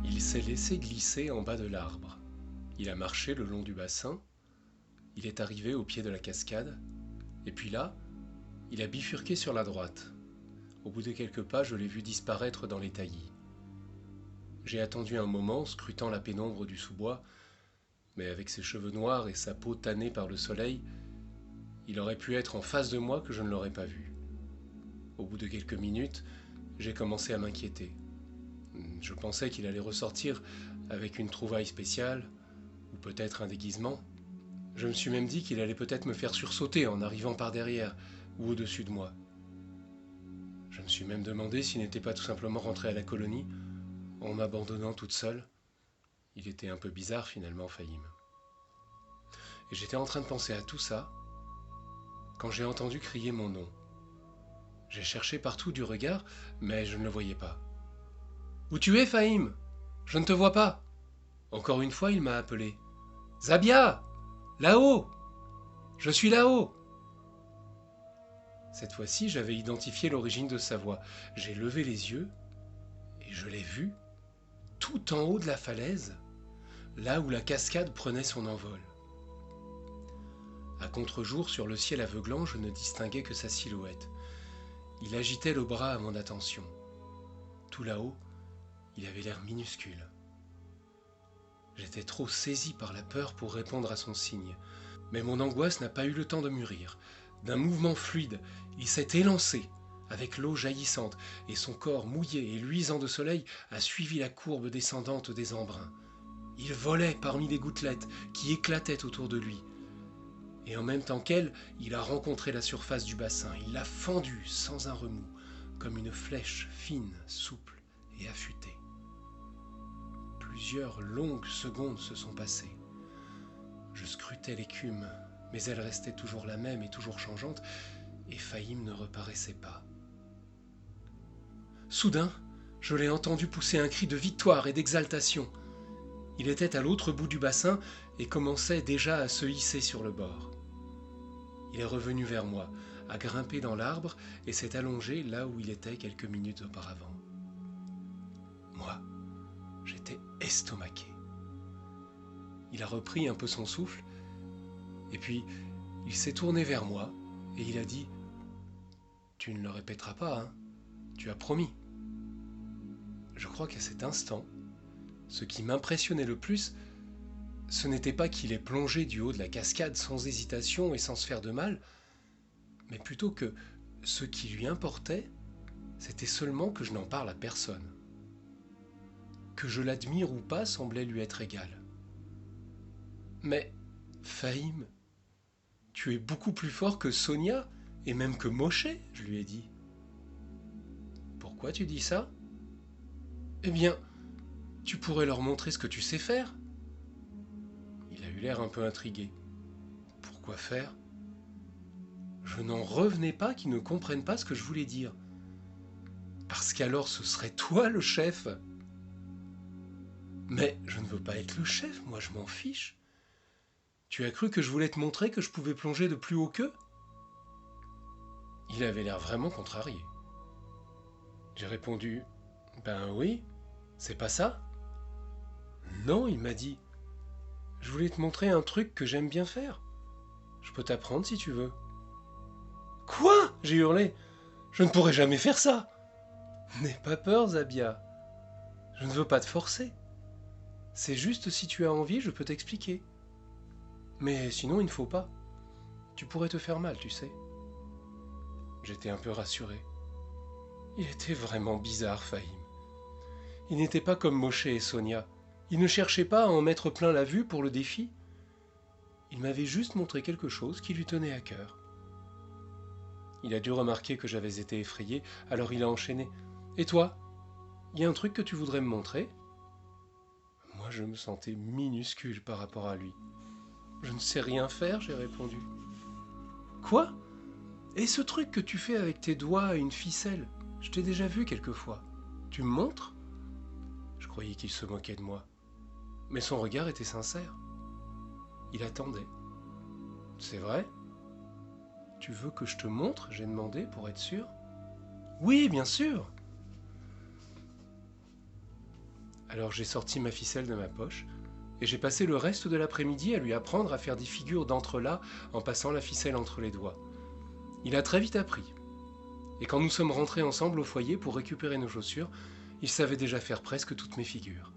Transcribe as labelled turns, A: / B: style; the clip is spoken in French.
A: Il s'est laissé glisser en bas de l'arbre. Il a marché le long du bassin. Il est arrivé au pied de la cascade. Et puis là, il a bifurqué sur la droite. Au bout de quelques pas, je l'ai vu disparaître dans les taillis. J'ai attendu un moment, scrutant la pénombre du sous-bois, mais avec ses cheveux noirs et sa peau tannée par le soleil, il aurait pu être en face de moi que je ne l'aurais pas vu. Au bout de quelques minutes, j'ai commencé à m'inquiéter. Je pensais qu'il allait ressortir avec une trouvaille spéciale, ou peut-être un déguisement. Je me suis même dit qu'il allait peut-être me faire sursauter en arrivant par derrière ou au-dessus de moi. Je me suis même demandé s'il n'était pas tout simplement rentré à la colonie en m'abandonnant toute seule. Il était un peu bizarre finalement, Fahim. Et j'étais en train de penser à tout ça quand j'ai entendu crier mon nom. J'ai cherché partout du regard, mais je ne le voyais pas. Où tu es, Fahim? Je ne te vois pas. Encore une fois, il m'a appelé. Zabia! Là-haut! Je suis là-haut! Cette fois-ci, j'avais identifié l'origine de sa voix. J'ai levé les yeux et je l'ai vu tout en haut de la falaise, là où la cascade prenait son envol. À contre-jour, sur le ciel aveuglant, je ne distinguais que sa silhouette. Il agitait le bras à mon attention. Tout là-haut, il avait l'air minuscule. J'étais trop saisi par la peur pour répondre à son signe. Mais mon angoisse n'a pas eu le temps de mûrir. D'un mouvement fluide, il s'est élancé, avec l'eau jaillissante, et son corps mouillé et luisant de soleil a suivi la courbe descendante des embruns. Il volait parmi les gouttelettes qui éclataient autour de lui. Et en même temps qu'elle, il a rencontré la surface du bassin. Il l'a fendue sans un remous, comme une flèche fine, souple et affûtée. Plusieurs longues secondes se sont passées. Je scrutais l'écume, mais elle restait toujours la même et toujours changeante, et Fahim ne reparaissait pas. Soudain, je l'ai entendu pousser un cri de victoire et d'exaltation. Il était à l'autre bout du bassin et commençait déjà à se hisser sur le bord. Il est revenu vers moi, a grimpé dans l'arbre et s'est allongé là où il était quelques minutes auparavant. Moi, j'étais estomaqué. Il a repris un peu son souffle, et puis il s'est tourné vers moi et il a dit « Tu ne le répéteras pas, hein? Tu as promis. » Je crois qu'à cet instant, ce qui m'impressionnait le plus, ce n'était pas qu'il ait plongé du haut de la cascade sans hésitation et sans se faire de mal, mais plutôt que ce qui lui importait, c'était seulement que je n'en parle à personne. Que je l'admire ou pas semblait lui être égal. Mais, Fahim, tu es beaucoup plus fort que Sonia et même que Moshe, je lui ai dit. Pourquoi tu dis ça? Eh bien, tu pourrais leur montrer ce que tu sais faire. Il a eu l'air un peu intrigué. Pourquoi faire? Je n'en revenais pas qu'ils ne comprennent pas ce que je voulais dire. Parce qu'alors ce serait toi le chef. Mais je ne veux pas être le chef, moi je m'en fiche. Tu as cru que je voulais te montrer que je pouvais plonger de plus haut qu'eux? Il avait l'air vraiment contrarié. J'ai répondu, ben oui, c'est pas ça? Non, il m'a dit, je voulais te montrer un truc que j'aime bien faire. Je peux t'apprendre si tu veux. Quoi? J'ai hurlé. Je ne pourrai jamais faire ça. N'aie pas peur, Zabia. Je ne veux pas te forcer. C'est juste si tu as envie, je peux t'expliquer. Mais sinon, il ne faut pas. Tu pourrais te faire mal, tu sais. J'étais un peu rassuré. Il était vraiment bizarre, Fahim. Il n'était pas comme Moshe et Sonia. Il ne cherchait pas à en mettre plein la vue pour le défi. Il m'avait juste montré quelque chose qui lui tenait à cœur. Il a dû remarquer que j'avais été effrayé, alors il a enchaîné. « Et toi? Il y a un truc que tu voudrais me montrer ?» Moi, je me sentais minuscule par rapport à lui. « Je ne sais rien faire, » j'ai répondu. « Quoi? Et ce truc que tu fais avec tes doigts à une ficelle? Je t'ai déjà vu quelquefois. Tu me montres ?» Je croyais qu'il se moquait de moi. Mais son regard était sincère. Il attendait. « C'est vrai ?» Tu veux que je te montre? J'ai demandé pour être sûr. Oui, bien sûr. Alors j'ai sorti ma ficelle de ma poche et j'ai passé le reste de l'après-midi à lui apprendre à faire des figures d'entrelacs en passant la ficelle entre les doigts. Il a très vite appris. Et quand nous sommes rentrés ensemble au foyer pour récupérer nos chaussures, il savait déjà faire presque toutes mes figures.